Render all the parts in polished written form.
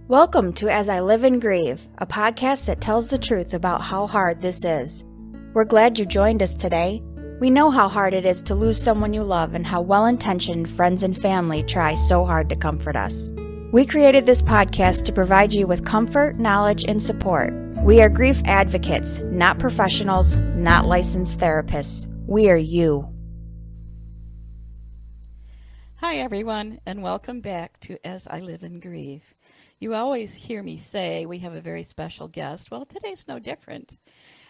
Welcome to As I Live and Grieve, a podcast that tells the truth about how hard this is. We're glad you joined us today. We know how hard it is to lose someone you love and how well-intentioned friends and family try so hard to comfort us. We created this podcast to provide you with comfort, knowledge, and support. We are grief advocates, not professionals, not licensed therapists. We are you. Hi, everyone, and welcome back to As I Live and Grieve. You always hear me say we have a very special guest. Well, today's no different.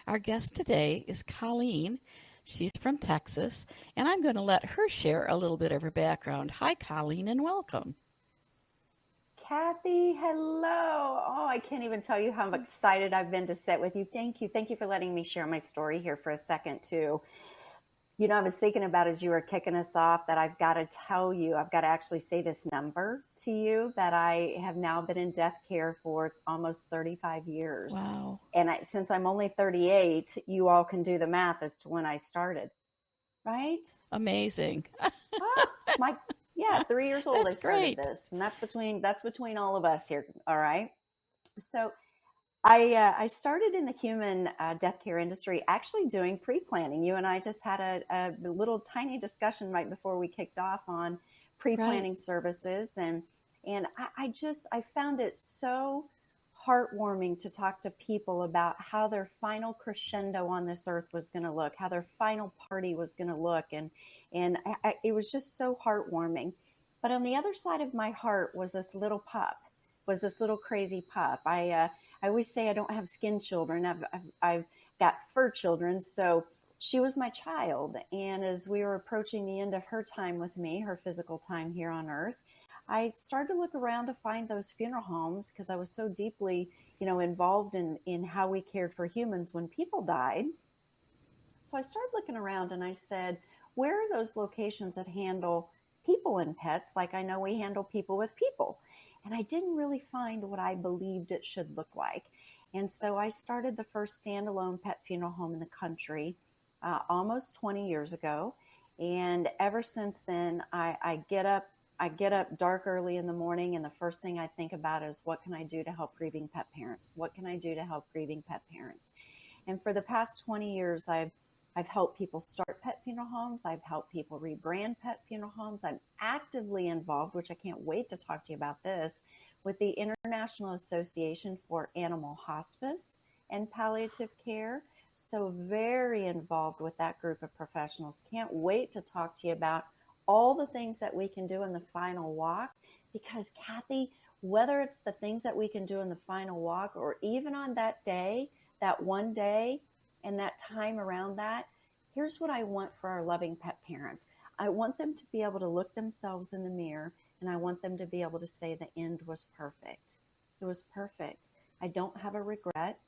Our guest today is Colleen. She's from Texas, and I'm going to let her share a little bit of her background. Hi, Colleen, and welcome. Kathy, hello. Oh, I can't even tell you how excited I've been to sit with you. Thank you. Thank you for letting me share my story here for a second, too. You know, I was thinking about as you were kicking us off that I've got to tell you, I've got to actually say this number to you that I have now been in death care for almost 35 years. Wow. And since I'm only 38, you all can do the math as to when I started, right? Amazing. 3 years old. That's I started great. this, and that's between all of us here. All right. So I started in the human death care industry actually doing pre-planning. You and I just had a little tiny discussion right before we kicked off on pre-planning services. And I found it so heartwarming to talk to people about how their final crescendo on this earth was going to look, how their final party was going to look. And it was just so heartwarming. But on the other side of my heart was this little pup, was this little crazy pup. I always say I don't have skin children. I've got fur children. So she was my child. And as we were approaching the end of her time with me, her physical time here on earth, I started to look around to find those funeral homes because I was so deeply, involved in how we cared for humans when people died. So I started looking around and I said, where are those locations that handle people and pets like I know we handle people with people? And I didn't really find what I believed it should look like. And so I started the first standalone pet funeral home in the country almost 20 years ago. And ever since then, I get up dark early in the morning, and the first thing I think about is what can I do to help grieving pet parents? What can I do to help grieving pet parents? And for the past 20 years, I've helped people start pet funeral homes. I've helped people rebrand pet funeral homes. I'm actively involved, which I can't wait to talk to you about this, with the International Association for Animal Hospice and Palliative Care. So very involved with that group of professionals. Can't wait to talk to you about all the things that we can do in the final walk. Because Kathy, whether it's the things that we can do in the final walk or even on that day, that one day, and that time around that, here's what I want for our loving pet parents. I want them to be able to look themselves in the mirror, and I want them to be able to say the end was perfect. It was perfect. I don't have a regret.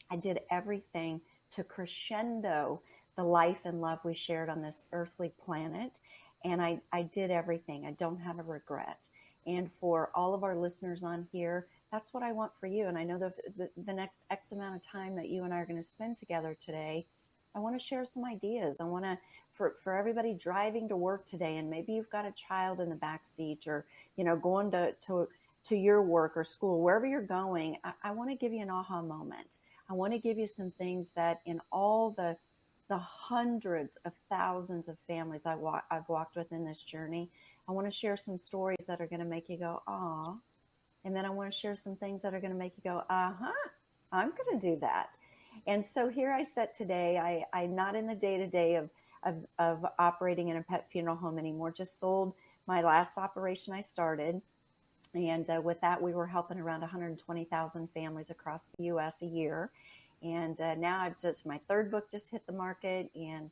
I did everything to crescendo the life and love we shared on this earthly planet, and I did everything. I don't have a regret. And for all of our listeners on here, that's what I want for you. And I know the next X amount of time that you and I are going to spend together today, I want to share some ideas. I want to, for everybody driving to work today, and maybe you've got a child in the back seat or, going to your work or school, wherever you're going, I want to give you an aha moment. I want to give you some things that in all the hundreds of thousands of families I've walked with in this journey, I want to share some stories that are going to make you go, aw. And then I want to share some things that are going to make you go, uh-huh, I'm going to do that. And so here I sit today. I'm not in the day-to-day of operating in a pet funeral home anymore. Just sold my last operation I started. And with that, we were helping around 120,000 families across the U.S. a year. And now my third book just hit the market, and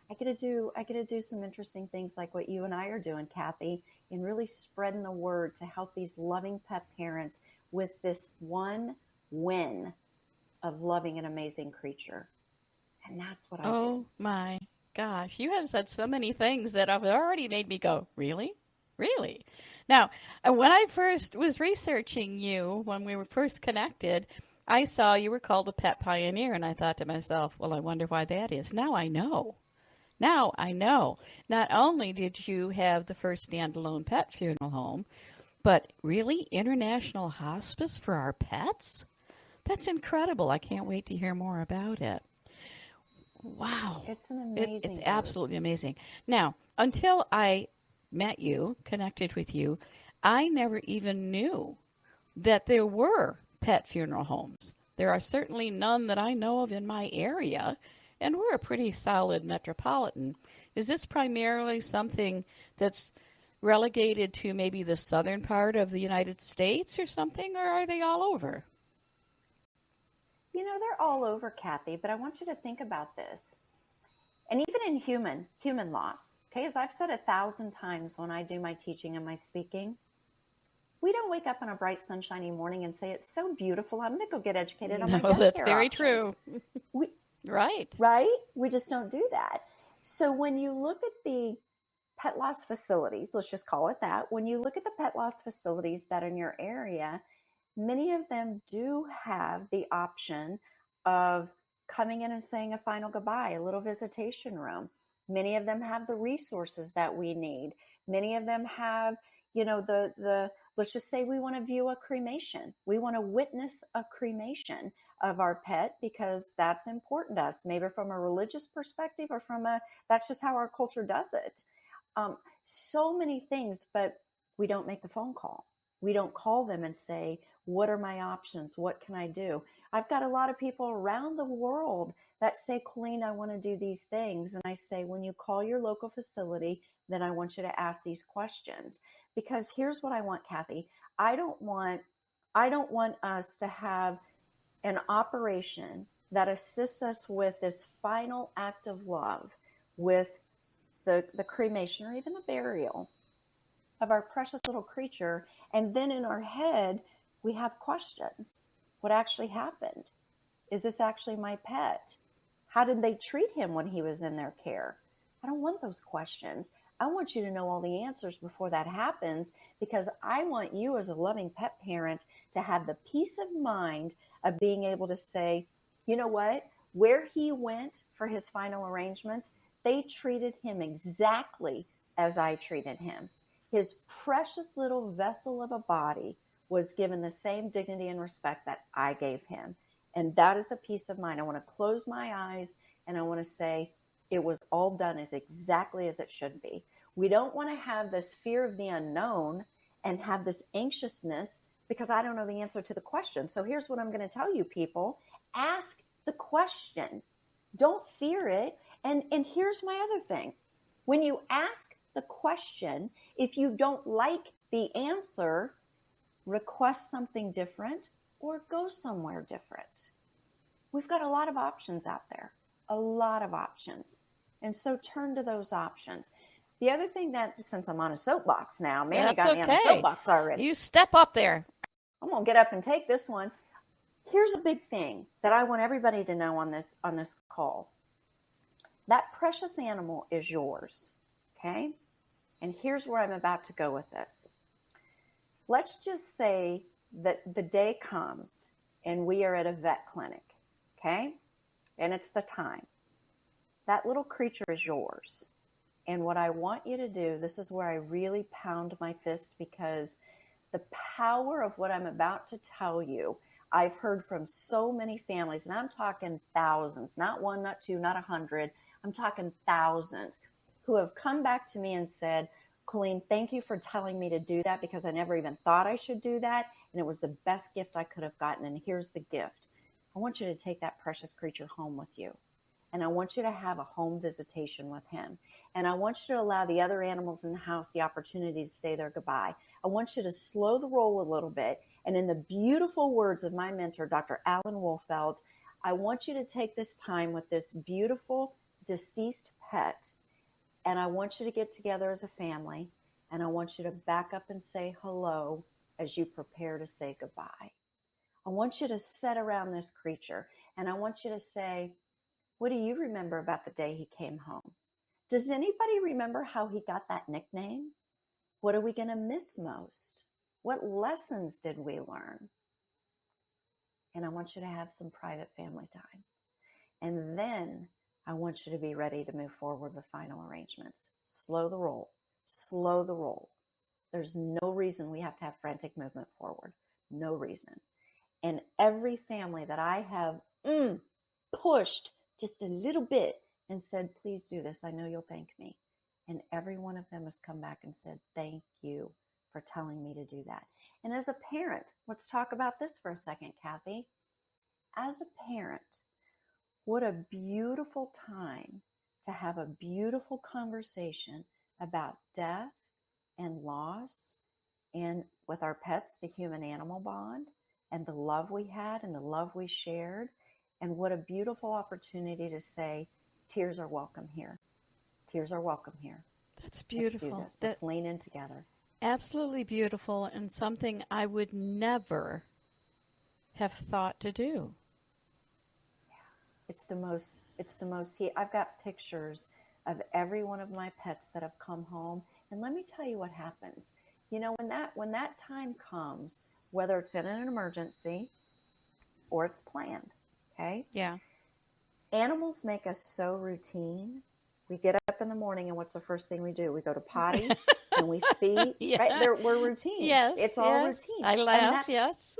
I get to do some interesting things like what you and I are doing, Kathy, in really spreading the word to help these loving pet parents with this one win of loving an amazing creature. And that's what I do. Oh, my gosh. You have said so many things that have already made me go, really? Really? Now, when I first was researching you, when we were first connected, I saw you were called a pet pioneer, and I thought to myself, well, I wonder why that is. Now I know. Not only did you have the first standalone pet funeral home, But really, international hospice for our pets? That's incredible. I can't wait to hear more about it. Wow. It's an It's amazing group. absolutely amazing. Now, until I met you, connected with you, I never even knew that there were pet funeral homes. There are certainly none that I know of in my area, and we're a pretty solid metropolitan. Is this primarily something that's relegated to maybe the southern part of the United States or something, or are they all over? You know, they're all over, Kathy, but I want you to think about this. And even in human loss, okay, as I've said 1,000 times when I do my teaching and my speaking, we don't wake up on a bright, sunshiny morning and say, it's so beautiful, I'm going to go get educated on my No, death that's care very options. true. We, Right. right? We just don't do that. So when you look at the pet loss facilities, let's just call it that, when you look at the pet loss facilities that are in your area, many of them do have the option of coming in and saying a final goodbye, a little visitation room. Many of them have the resources that we need. Many of them have, you know, the let's just say we want to view a cremation. We want to witness a cremation of our pet because that's important to us, maybe from a religious perspective or that's just how our culture does it. So many things, but we don't make the phone call. We don't call them and say, what are my options? What can I do? I've got a lot of people around the world that say, Colleen, I want to do these things. And I say, when you call your local facility, then I want you to ask these questions. Because here's what I want, Kathy. I don't want us to have an operation that assists us with this final act of love, with the cremation or even the burial of our precious little creature. And then in our head, we have questions. What actually happened? Is this actually my pet? How did they treat him when he was in their care? I don't want those questions. I want you to know all the answers before that happens, because I want you as a loving pet parent to have the peace of mind of being able to say, you know what? Where he went for his final arrangements, they treated him exactly as I treated him. His precious little vessel of a body was given the same dignity and respect that I gave him. And that is a peace of mind. I want to close my eyes and I want to say it was all done as exactly as it should be. We don't want to have this fear of the unknown and have this anxiousness because I don't know the answer to the question. So here's what I'm going to tell you, people. Ask the question. Don't fear it. And here's my other thing. When you ask the question, if you don't like the answer, request something different or go somewhere different. We've got a lot of options out there, a lot of options. And so turn to those options. The other thing that, since I'm on a soapbox now, man, you got me on a soapbox already. You step up there. I'm going to get up and take this one. Here's a big thing that I want everybody to know on this call. That precious animal is yours, okay? And here's where I'm about to go with this. Let's just say that the day comes and we are at a vet clinic, okay? And it's the time. That little creature is yours. And what I want you to do, this is where I really pound my fist, because the power of what I'm about to tell you, I've heard from so many families, and I'm talking thousands, not one, not two, not 100. I'm talking thousands who have come back to me and said, Colleen, thank you for telling me to do that, because I never even thought I should do that. And it was the best gift I could have gotten. And here's the gift. I want you to take that precious creature home with you. And I want you to have a home visitation with him. And I want you to allow the other animals in the house the opportunity to say their goodbye. I want you to slow the roll a little bit. And in the beautiful words of my mentor, Dr. Alan Wolfeld, I want you to take this time with this beautiful deceased pet. And I want you to get together as a family. And I want you to back up and say hello as you prepare to say goodbye. I want you to sit around this creature. And I want you to say, what do you remember about the day he came home? Does anybody remember how he got that nickname? What are we going to miss most? What lessons did we learn? And I want you to have some private family time. And then I want you to be ready to move forward with final arrangements. Slow the roll. Slow the roll. There's no reason we have to have frantic movement forward. No reason. And every family that I have pushed just a little bit and said, please do this. I know you'll thank me. And every one of them has come back and said, thank you for telling me to do that. And as a parent, let's talk about this for a second, Kathy. As a parent, what a beautiful time to have a beautiful conversation about death and loss, and with our pets, the human-animal bond, and the love we had and the love we shared. And what a beautiful opportunity to say, tears are welcome here. Tears are welcome here. That's beautiful. Let's do this. Let's lean in together. Absolutely beautiful, and something I would never have thought to do. It's the most, I've got pictures of every one of my pets that have come home. And let me tell you what happens. You know, when that time comes, whether it's in an emergency or it's planned, okay? Yeah. Animals make us so routine. We get up in the morning, and what's the first thing we do? We go to potty and we feed. Yeah. Right? We're routine. Yes, it's all routine. I laugh. Yes.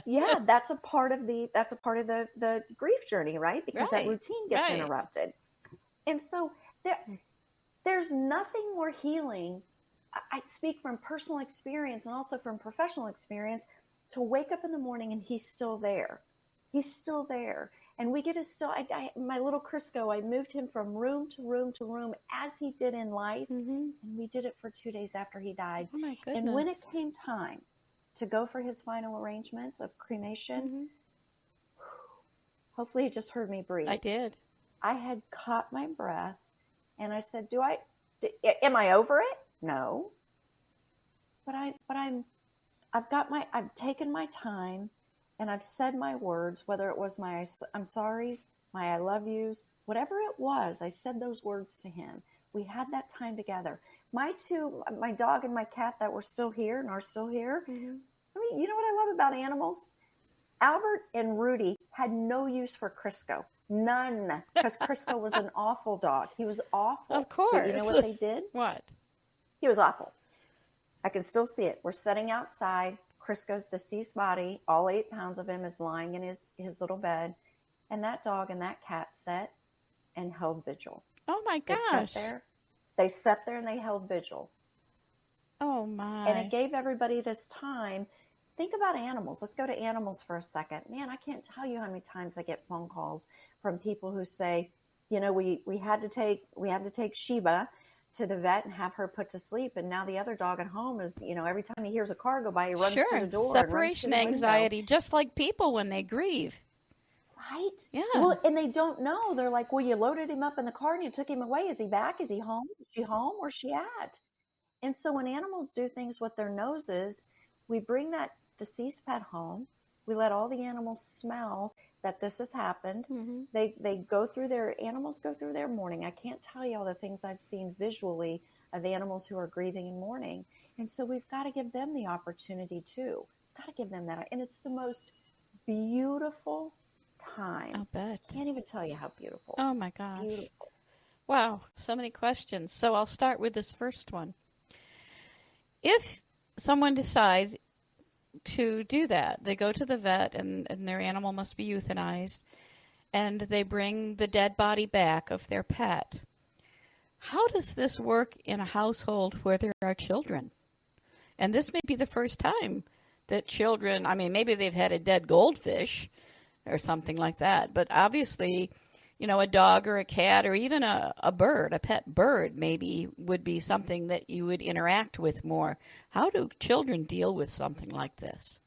Yeah, that's a part of the grief journey, right? Because that Right, routine gets right. interrupted, and so there's nothing more healing. I speak from personal experience and also from professional experience, to wake up in the morning and he's still there. He's still there. And we get to still, my little Crisco, I moved him from room to room to room as he did in life. Mm-hmm. And we did it for 2 days after he died. Oh, my goodness. And when it came time to go for his final arrangements of cremation, hopefully he just heard me breathe. I did. I had caught my breath and I said, am I over it? No. But I've taken my time and I've said my words, whether it was my I'm sorry's, my I love yous, whatever it was, I said those words to him. We had that time together. My dog and my cat that were still here and are still here. I mean, you know what I love about animals? Albert and Rudy had no use for Crisco. None. Because Crisco was an awful dog. He was awful. Of course. But you know what they did? What? He was awful. I can still see it. We're sitting outside. Crisco's deceased body, all 8 pounds of him, is lying in his little bed. And that dog and that cat sat and held vigil. Oh, my gosh. They sat there and they held vigil. Oh, my. And it gave everybody this time. Think about animals. Let's go to animals for a second. Man, I can't tell you how many times I get phone calls from people who say, you know, we had to take Sheba to the vet and have her put to sleep. And now the other dog at home is, you know, every time he hears a car go by, he runs to the door. Separation anxiety, just like people when they grieve. Right? Yeah. Well, and they don't know. They're like, well, you loaded him up in the car and you took him away. Is he back? Is he home? Is she home? Where's she at? And so when animals do things with their noses, we bring that deceased pet home. We let all the animals smell that this has happened. Mm-hmm. Animals go through their mourning. I can't tell you all the things I've seen visually of animals who are grieving and mourning. And so we've got to give them the opportunity too. Got to give them that. And it's the most beautiful time. I'll bet. Can't even tell you how beautiful. Oh, my gosh. Beautiful. Wow, so many questions. So I'll start with this first one. If someone decides to do that, they go to the vet and their animal must be euthanized, and they bring the dead body back of their pet. How does this work in a household where there are children? And this may be the first time that children, I mean, maybe they've had a dead goldfish or something like that, but obviously, you know, a dog or a cat or even a bird, a pet bird maybe would be something that you would interact with more. How do children deal with something like this?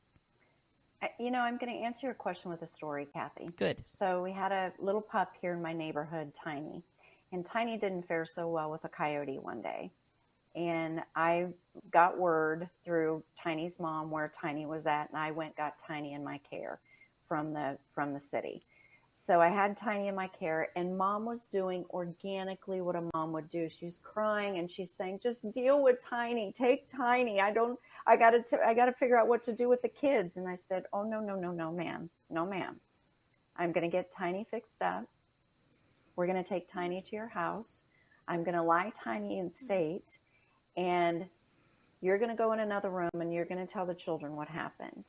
You know, I'm going to answer your question with a story, Kathy. Good. So we had a little pup here in my neighborhood, Tiny. And Tiny didn't fare so well with a coyote one day. And I got word through Tiny's mom where Tiny was at, and I got Tiny in my care from the city. So I had Tiny in my care, and Mom was doing organically what a mom would do. She's crying and she's saying, "Just deal with Tiny. Take Tiny. I got to figure out what to do with the kids." And I said, "Oh, no, ma'am. No, ma'am. I'm going to get Tiny fixed up. We're going to take Tiny to your house. I'm going to lie Tiny in state, and you're going to go in another room and you're going to tell the children what happened.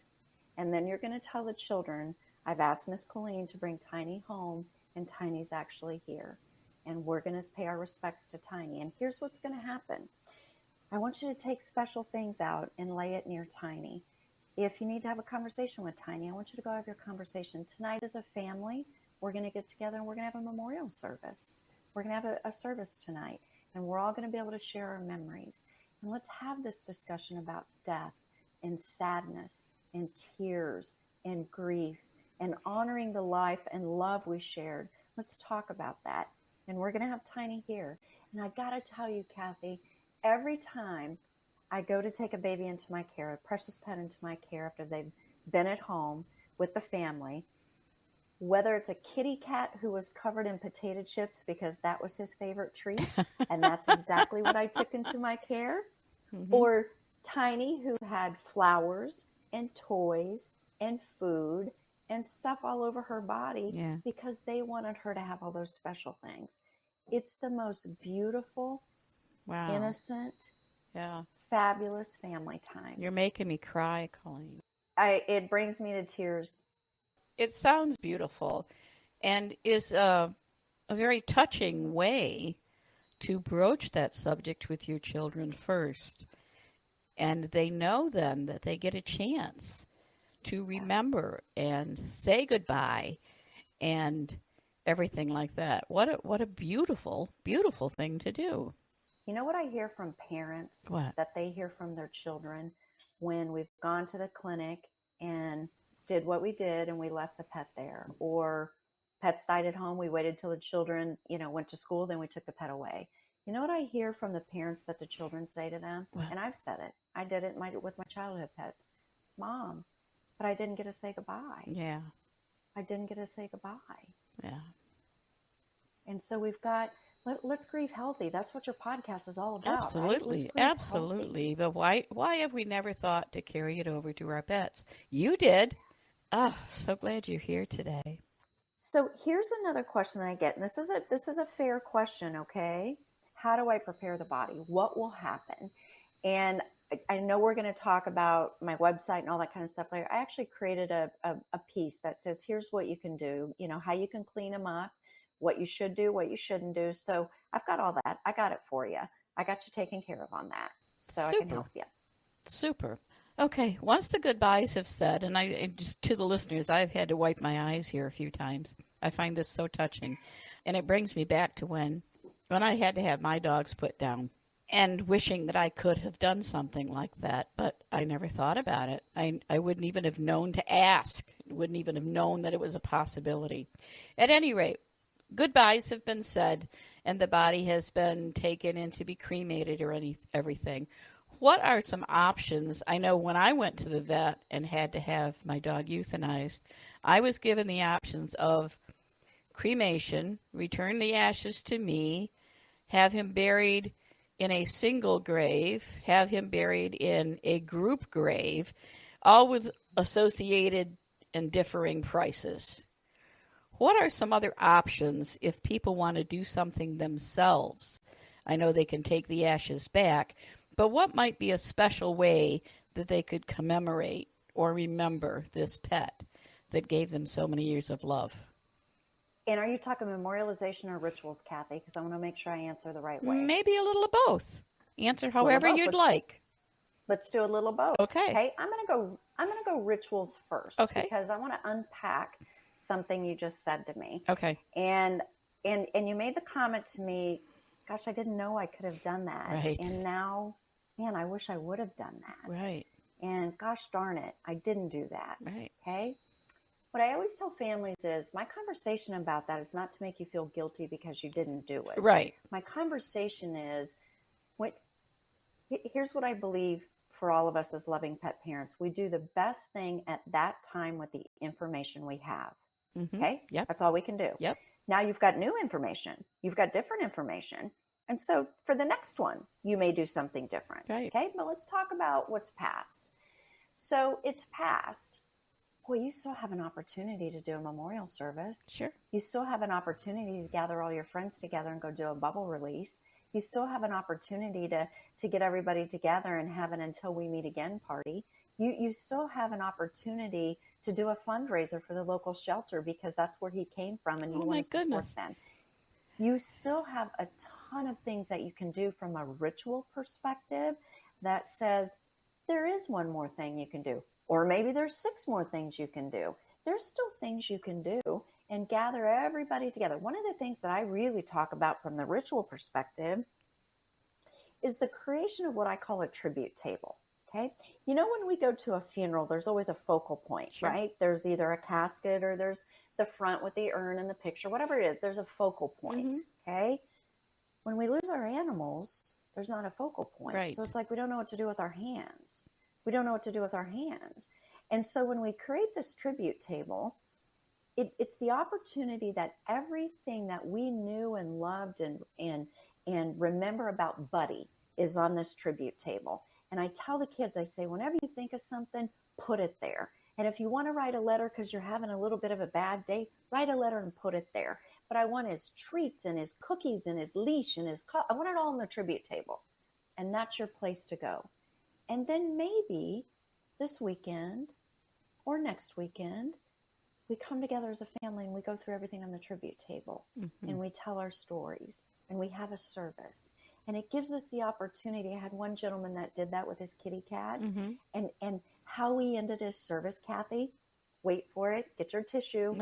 And then you're going to tell the children, I've asked Miss Colleen to bring Tiny home, and Tiny's actually here. And we're going to pay our respects to Tiny. And here's what's going to happen. I want you to take special things out and lay it near Tiny. If you need to have a conversation with Tiny, I want you to go have your conversation. Tonight as a family, we're going to get together and we're going to have a memorial service. We're going to have a service tonight, and we're all going to be able to share our memories. And let's have this discussion about death and sadness and tears and grief and honoring the life and love we shared. Let's talk about that. And we're going to have Tiny here. And I got to tell you, Kathy, every time I go to take a baby into my care, a precious pet into my care after they've been at home with the family, whether it's a kitty cat who was covered in potato chips because that was his favorite treat, and that's exactly what I took into my care, or Tiny who had flowers and toys and food and stuff all over her body because they wanted her to have all those special things. It's the most beautiful, innocent, fabulous family time. You're making me cry, Colleen. It brings me to tears. It sounds beautiful and is a very touching way to broach that subject with your children first. And they know then that they get a chance to remember and say goodbye and everything like that. What a beautiful, beautiful thing to do. You know what I hear from parents that they hear from their children when we've gone to the clinic and did what we did and we left the pet there, or pets died at home, we waited till the children, went to school, then we took the pet away. You know what I hear from the parents that the children say to them? And I've said it. I did it with my childhood pets. Mom, but I didn't get to say goodbye. Yeah. I didn't get to say goodbye. Yeah. And so we've got, let's grieve healthy. That's what your podcast is all about. Absolutely. Right? Absolutely. But why have we never thought to carry it over to our pets? You did. Oh, so glad you're here today. So here's another question that I get, and this is a fair question, okay? How do I prepare the body? What will happen? And I know we're going to talk about my website and all that kind of stuff later. I actually created a piece that says, here's what you can do, how you can clean them up, what you should do, what you shouldn't do. So I've got all that. I got it for you. I got you taken care of on that. So Super. I can help you. Super. Okay. Once the goodbyes have said, and I just to the listeners, I've had to wipe my eyes here a few times. I find this so touching. And it brings me back to when I had to have my dogs put down and wishing that I could have done something like that. But I never thought about it. I wouldn't even have known to ask. Wouldn't even have known that it was a possibility. At any rate, goodbyes have been said and the body has been taken in to be cremated or everything. What are some options? I know when I went to the vet and had to have my dog euthanized, I was given the options of cremation, return the ashes to me, have him buried in a single grave, have him buried in a group grave, all with associated and differing prices. What are some other options if people want to do something themselves? I know they can take the ashes back, but what might be a special way that they could commemorate or remember this pet that gave them so many years of love? And are you talking memorialization or rituals, Kathy? Because I want to make sure I answer the right way. Maybe a little of both. Answer however you'd like. Let's do a little of both. Okay. I'm gonna go rituals first. Okay. Because I want to unpack something you just said to me. Okay. And you made the comment to me, gosh, I didn't know I could have done that. Right. And now, man, I wish I would have done that. Right. And gosh darn it, I didn't do that. Right. Okay. What I always tell families is my conversation about that is not to make you feel guilty because you didn't do it. Right. My conversation is, here's what I believe for all of us as loving pet parents. We do the best thing at that time with the information we have. Mm-hmm. Okay? Yep. That's all we can do. Yep. Now you've got new information. You've got different information. And so for the next one, you may do something different. Right. Okay? But let's talk about what's past. So it's past. Boy, you still have an opportunity to do a memorial service. Sure. You still have an opportunity to gather all your friends together and go do a bubble release. You still have an opportunity to get everybody together and have an until we meet again party. You still have an opportunity to do a fundraiser for the local shelter because that's where he came from and you Oh want my to support goodness. them. You still have a ton of things that you can do from a ritual perspective that says there is one more thing you can do, or maybe there's 6 more things you can do. There's still things you can do and gather everybody together. One of the things that I really talk about from the ritual perspective is the creation of what I call a tribute table. Okay. You know, when we go to a funeral, there's always a focal point, Sure. right? There's either a casket or there's the front with the urn and the picture, whatever it is, there's a focal point. Mm-hmm. Okay. When we lose our animals, there's not a focal point. Right. So it's like we don't know what to do with our hands. We don't know what to do with our hands. And so when we create this tribute table, it's the opportunity that everything that we knew and loved and remember about Buddy is on this tribute table. And I tell the kids, I say, whenever you think of something, put it there. And if you want to write a letter because you're having a little bit of a bad day, write a letter and put it there. But I want his treats and his cookies and his leash and I want it all on the tribute table. And that's your place to go. And then maybe this weekend or next weekend, we come together as a family and we go through everything on the tribute table and we tell our stories and we have a service. And it gives us the opportunity. I had one gentleman that did that with his kitty cat and how he ended his service, Kathy, wait for it, get your tissue.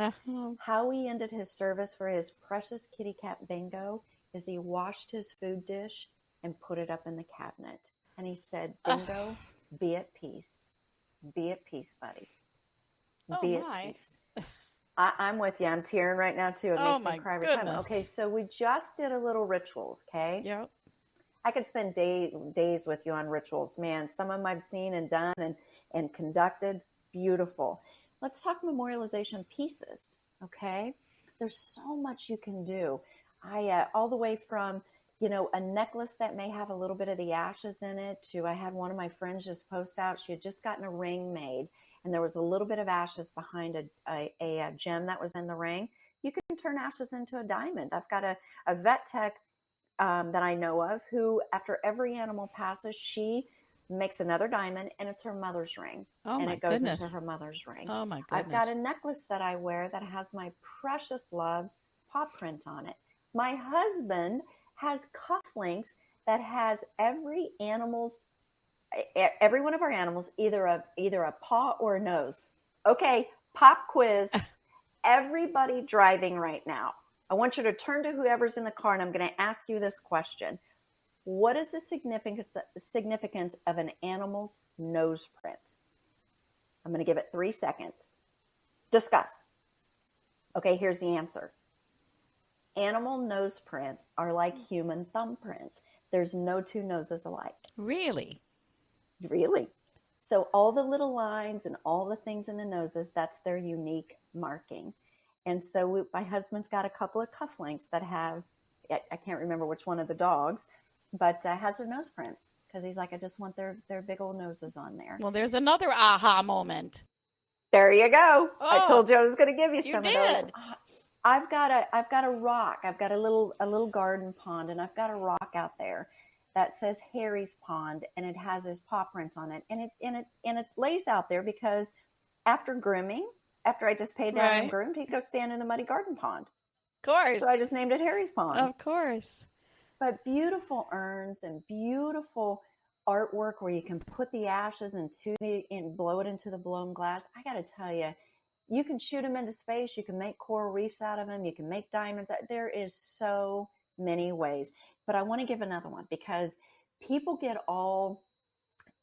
How he ended his service for his precious kitty cat Bingo is he washed his food dish and put it up in the cabinet. And he said, Bingo, be at peace. Be at peace, buddy. Be at peace. I'm with you. I'm tearing right now, too. It makes me cry every time. Okay, so we just did a little rituals, okay? Yep. I could spend days with you on rituals. Man, some of them I've seen and done and conducted. Beautiful. Let's talk memorialization pieces, okay? There's so much you can do. All the way from, a necklace that may have a little bit of the ashes in it to I had one of my friends just post out. She had just gotten a ring made. And there was a little bit of ashes behind a gem that was in the ring. You can turn ashes into a diamond. I've got a vet tech that I know of who, after every animal passes, she makes another diamond, and it's her mother's ring. And it goes into her mother's ring. Oh, my goodness. I've got a necklace that I wear that has my precious love's paw print on it. My husband has cufflinks that has every one of our animals, either a paw or a nose. Okay, pop quiz. Everybody driving right now, I want you to turn to whoever's in the car, and I'm going to ask you this question. What is the significance of an animal's nose print? I'm going to give it 3 seconds. Discuss. Okay, here's the answer. Animal nose prints are like human thumbprints. There's no 2 noses alike. Really? Really. So all the little lines and all the things in the noses, that's their unique marking. And so my husband's got a couple of cufflinks that have, I can't remember which one of the dogs, but has their nose prints because he's like, I just want their big old noses on there. Well, there's another aha moment. There you go. I told you I was going to give you some of those. Did. I've got a rock. I've got a little garden pond, and I've got a rock out there that says Harry's Pond, and it has his paw print on it, and it lays out there because after grooming, after I just paid down and groomed, he'd go stand in the muddy garden pond. Of course. So I just named it Harry's Pond. Of course. But beautiful urns and beautiful artwork where you can put the ashes and blow it into the blown glass. I got to tell you, you can shoot them into space. You can make coral reefs out of them. You can make diamonds. There is so many ways. But I want to give another one because people get all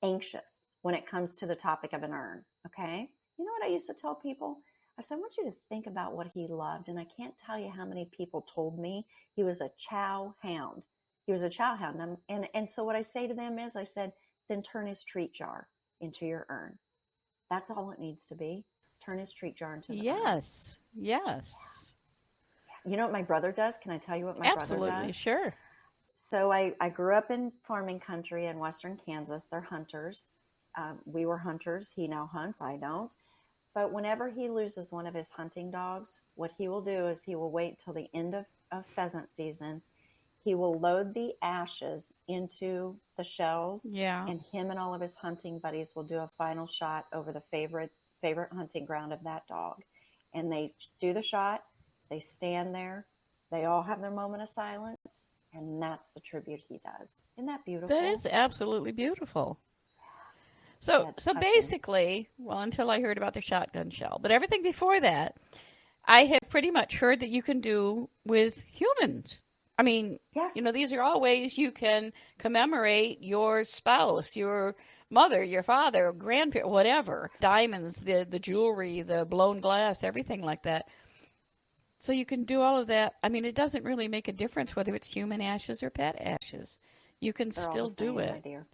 anxious when it comes to the topic of an urn. Okay. You know what I used to tell people? I said, I want you to think about what he loved. And I can't tell you how many people told me he was a chow hound. He was a chow hound. And so what I say to them is I said, then turn his treat jar into your urn. That's all it needs to be. Turn his treat jar into the urn. Yes. You know what my brother does? Can I tell you what my brother does? Absolutely, sure. So I grew up in farming country in western Kansas. They're hunters. We were hunters. He now hunts. I don't. But whenever he loses one of his hunting dogs, what he will do is he will wait till the end of pheasant season. He will load the ashes into the shells, Yeah. and him and all of his hunting buddies will do a final shot over the favorite hunting ground of that dog. And they do the shot, they stand there, they all have their moment of silence, and that's the tribute he does. Isn't that beautiful? That is absolutely beautiful. So That's so touching. basically, well, until I heard about the shotgun shell, but everything before that, I have pretty much heard that you can do with humans. I mean, Yes. these are all ways you can commemorate your spouse, your mother, your father, grandparent, whatever. Diamonds, the jewelry, the blown glass, everything like that. So you can do all of that. I mean, it doesn't really make a difference whether it's human ashes or pet ashes. You can They're all still the same, do my it. dear.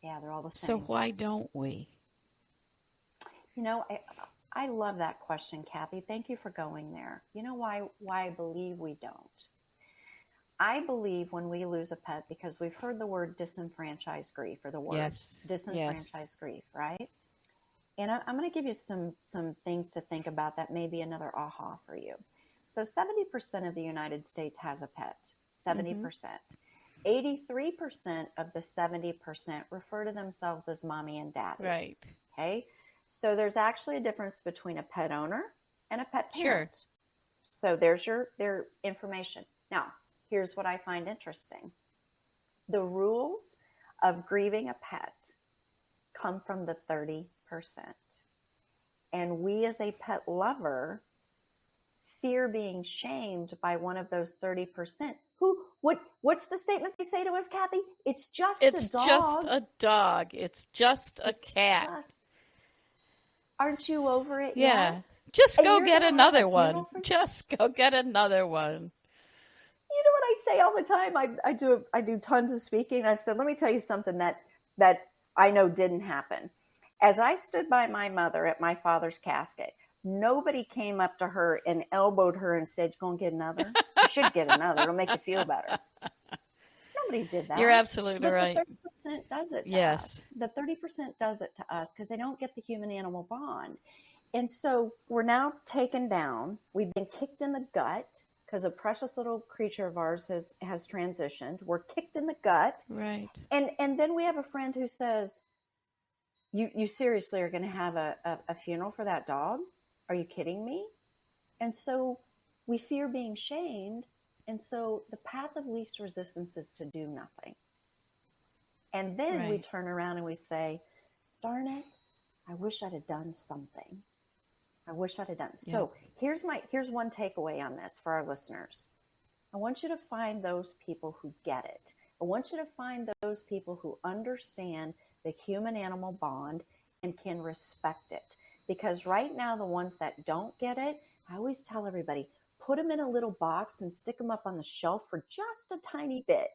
Yeah, they're all the So same. why don't we? I love that question, Kathy. Thank you for going there. You know why I believe we don't? I believe when we lose a pet, because we've heard the word disenfranchised grief, or the words Yes. disenfranchised grief, right? And I'm going to give you some things to think about that may be another aha for you. So 70% of the United States has a pet, 70%. 83% of the 70% refer to themselves as mommy and daddy. Right. Okay. So there's actually a difference between a pet owner and a pet parent. Sure. So there's their information. Now, here's what I find interesting. The rules of grieving a pet come from the 30%. And we as a pet lover fear being shamed by one of those 30%. What's the statement they say to us, Kathy? It's just a dog. It's just a dog. It's just a cat. Aren't you over it Yeah. yet? Just And go you're get gonna have a another one. funeral for- Just go get another one. You know what I say all the time? I do tons of speaking. I've said, let me tell you something that I know didn't happen. As I stood by my mother at my father's casket, nobody came up to her and elbowed her and said, "Go and get another. You should get another. It'll make you feel better." Nobody did that. You're absolutely right. The 30% does it to Yes. us. The 30% does it to us because they don't get the human-animal bond. And so we're now taken down. We've been kicked in the gut because a precious little creature of ours has transitioned. We're kicked in the gut. Right. And then we have a friend who says, you seriously are going to have a funeral for that dog? Are you kidding me? And so we fear being shamed. And so the path of least resistance is to do nothing. And then we turn around and we say, darn it, I wish I'd have done something. I wish I'd have done. Yeah. So here's one takeaway on this for our listeners. I want you to find those people who get it. I want you to find those people who understand the human-animal bond and can respect it. Because right now, the ones that don't get it, I always tell everybody, put them in a little box and stick them up on the shelf for just a tiny bit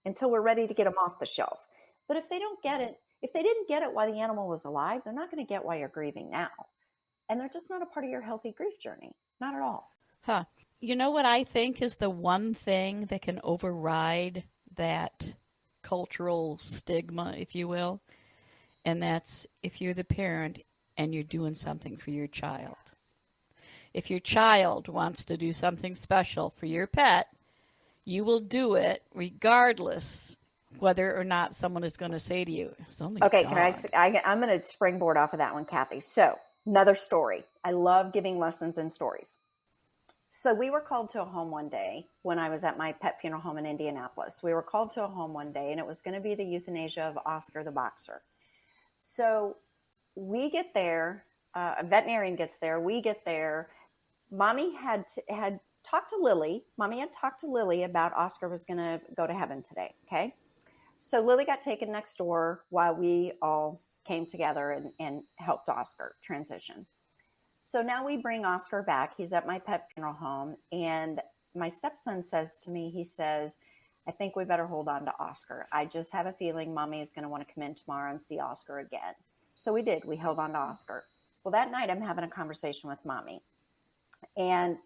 until we're ready to get them off the shelf. But if they don't get it, if they didn't get it while the animal was alive, they're not going to get why you're grieving now. And they're just not a part of your healthy grief journey. Not at all. Huh. You know what I think is the one thing that can override that cultural stigma, if you will? And that's if you're the parent and you're doing something for your child. If your child wants to do something special for your pet, you will do it regardless whether or not someone is going to say to you, it's only okay, a dog. I'm going to springboard off of that one, Kathy. So another story. I love giving lessons in stories. So we were called to a home one day when I was at my pet funeral home in Indianapolis. We were called to a home one day, and it was going to be the euthanasia of Oscar the boxer. So we get there, a veterinarian gets there, we get there. Mommy had talked to Lily. Mommy had talked to Lily about Oscar was going to go to heaven today, okay? So Lily got taken next door while we all came together and helped Oscar transition. So now we bring Oscar back. He's at my pet funeral home. And my stepson says to me, he says, I think we better hold on to Oscar. I just have a feeling Mommy is going to want to come in tomorrow and see Oscar again. So we did. We held on to Oscar. Well, that night I'm having a conversation with Mommy. And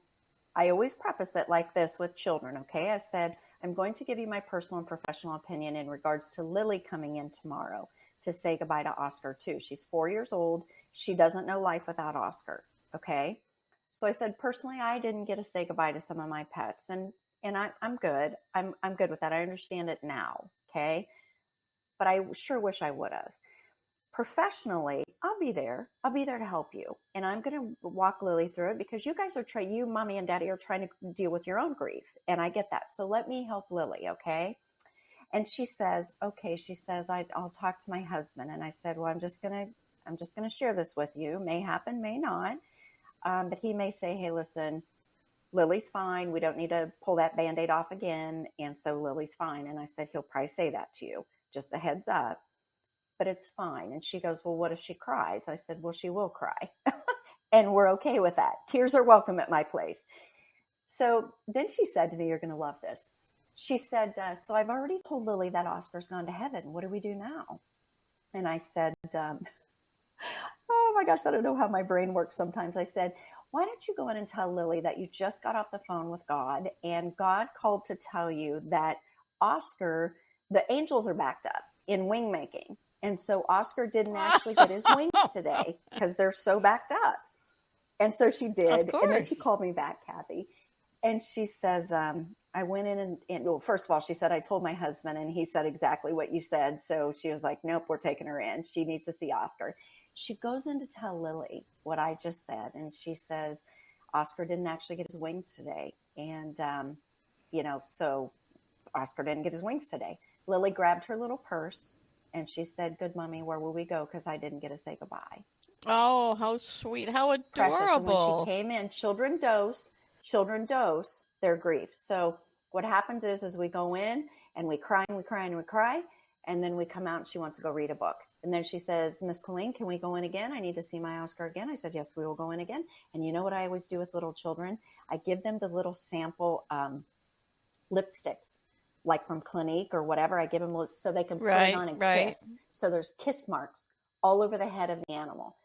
I always preface it like this with children, okay? I said, I'm going to give you my personal and professional opinion in regards to Lily coming in tomorrow to say goodbye to Oscar too. She's 4 years old. She doesn't know life without Oscar, okay? So I said, personally, I didn't get to say goodbye to some of my pets. And And I'm good. I'm good with that. I understand it now. Okay. But I sure wish I would have. Professionally, I'll be there. I'll be there to help you. And I'm going to walk Lily through it because you guys are you, mommy and daddy, are trying to deal with your own grief. And I get that. So let me help Lily. Okay. And she says, okay. She says, I'll talk to my husband. And I said, well, I'm just going to share this with you. May happen, may not. But he may say, hey, listen, Lily's fine. We don't need to pull that Band-Aid off again. And so Lily's fine. And I said, he'll probably say that to you. Just a heads up. But it's fine. And she goes, well, what if she cries? I said, well, she will cry. And we're okay with that. Tears are welcome at my place. So then she said to me, you're going to love this. She said, so I've already told Lily that Oscar's gone to heaven. What do we do now? And I said, oh my gosh, I don't know how my brain works sometimes. I said, why don't you go in and tell Lily that you just got off the phone with God and God called to tell you that Oscar, the angels are backed up in wing making. And so Oscar didn't actually get his wings today because they're so backed up. And so she did. And then she called me back, Kathy. And she says, I went in and well, first of all, she said, I told my husband and he said exactly what you said. So she was like, nope, we're taking her in. She needs to see Oscar. She goes in to tell Lily what I just said. And she says, Oscar didn't actually get his wings today. And, so Oscar didn't get his wings today. Lily grabbed her little purse. And she said, good, mommy, where will we go? Because I didn't get to say goodbye. Oh, how sweet. How adorable. Precious. And when she came in, children dose their grief. So what happens is we go in and we cry and we cry and we cry. And then we come out and she wants to go read a book. And then she says, Miss Colleen, can we go in again? I need to see my Oscar again. I said, yes, we will go in again. And you know what I always do with little children? I give them the little sample lipsticks. Like from Clinique or whatever, I give them so they can put it on and kiss. So there's kiss marks all over the head of the animal.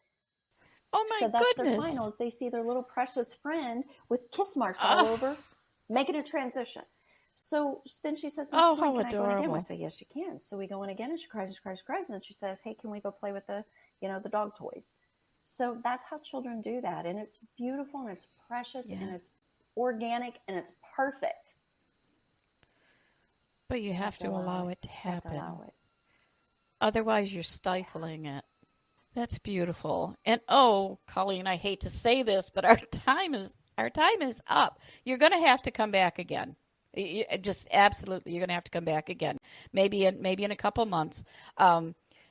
Oh my goodness. So that's goodness. their finals. They see their little precious friend with kiss marks all over, making a transition. So then she says, Miss Point, can I go in again? I say, yes, you can. So we go in again and she cries and cries and cries. And then she says, hey, can we go play with the dog toys? So that's how children do that. And it's beautiful and it's precious and it's organic and it's perfect. But you have to allow it to happen. Otherwise, you're stifling it. That's beautiful. And Colleen, I hate to say this, but our time is up. You're going to have to come back again. Just absolutely, you're going to have to come back again. Maybe in a couple months.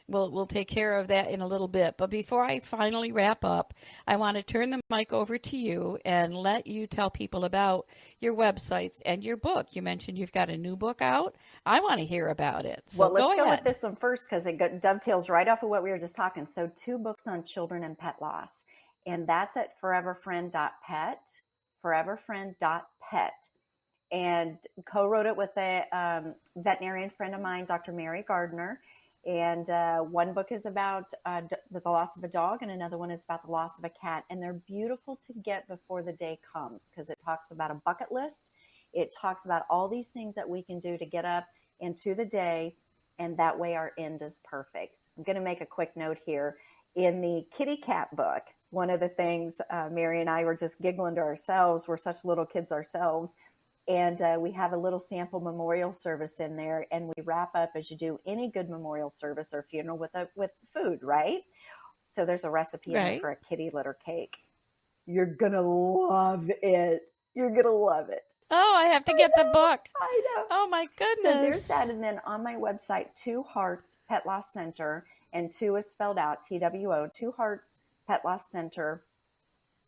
We'll take care of that in a little bit. But before I finally wrap up, I want to turn the mic over to you and let you tell people about your websites and your book. You mentioned you've got a new book out. I want to hear about it. So let's go with this one first because it dovetails right off of what we were just talking. So 2 books on children and pet loss. And that's at foreverfriend.pet, foreverfriend.pet. And co-wrote it with a veterinarian friend of mine, Dr. Mary Gardner. And one book is about the loss of a dog and another one is about the loss of a cat. And they're beautiful to get before the day comes because it talks about a bucket list. It talks about all these things that we can do to get up into the day. And that way our end is perfect. I'm going to make a quick note here. In the kitty cat book, one of the things Mary and I were just giggling to ourselves. We're such little kids ourselves. And we have a little sample memorial service in there, and we wrap up as you do any good memorial service or funeral with food, right? So there's a recipe in there for a kitty litter cake. You're gonna love it. You're gonna love it. Oh, I have to get the book. I know. Oh my goodness. So there's that, and then on my website, 2 Hearts Pet Loss Center, and 2 is spelled out TWO. 2 Hearts Pet Loss Center.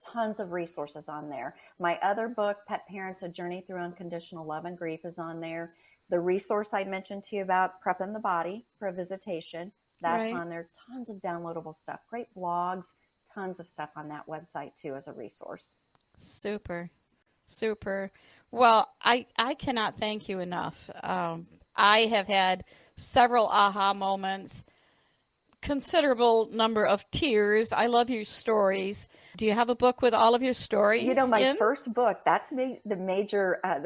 Tons of resources on there. My other book, Pet Parents, A Journey Through Unconditional Love and Grief, is on there. The resource I mentioned to you about prepping the body for a visitation, that's on there. Tons of downloadable stuff. Great blogs, tons of stuff on that website too as a resource. Super. Well, I cannot thank you enough. I have had several aha moments, considerable number of tears. I love your stories. Do you have a book with all of your stories? My first book, that's the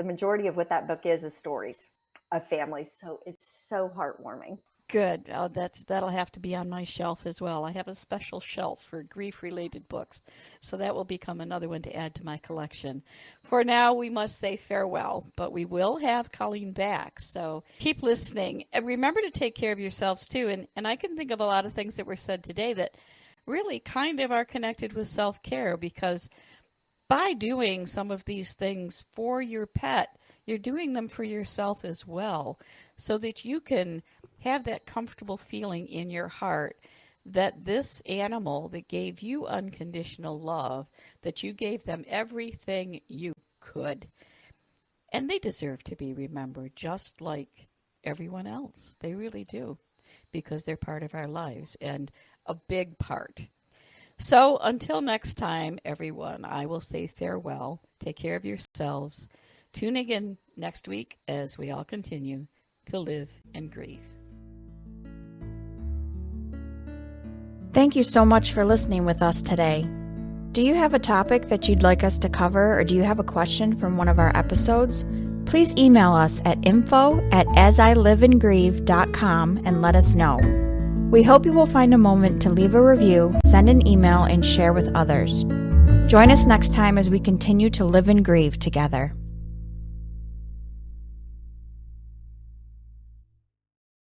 majority of what that book is stories of families. So it's so heartwarming. Good. Oh, that'll have to be on my shelf as well. I have a special shelf for grief-related books, so that will become another one to add to my collection. For now, we must say farewell, but we will have Colleen back, so keep listening. And remember to take care of yourselves too. And I can think of a lot of things that were said today that really kind of are connected with self-care, because by doing some of these things for your pet, you're doing them for yourself as well, so that you can have that comfortable feeling in your heart that this animal that gave you unconditional love, that you gave them everything you could. And they deserve to be remembered just like everyone else. They really do, because they're part of our lives and a big part. So until next time, everyone, I will say farewell. Take care of yourselves. Tune again next week as we all continue to live and grieve. Thank you so much for listening with us today. Do you have a topic that you'd like us to cover, or do you have a question from one of our episodes? Please email us at info@asiliveandgrieve.com and let us know. We hope you will find a moment to leave a review, send an email, and share with others. Join us next time as we continue to live and grieve together.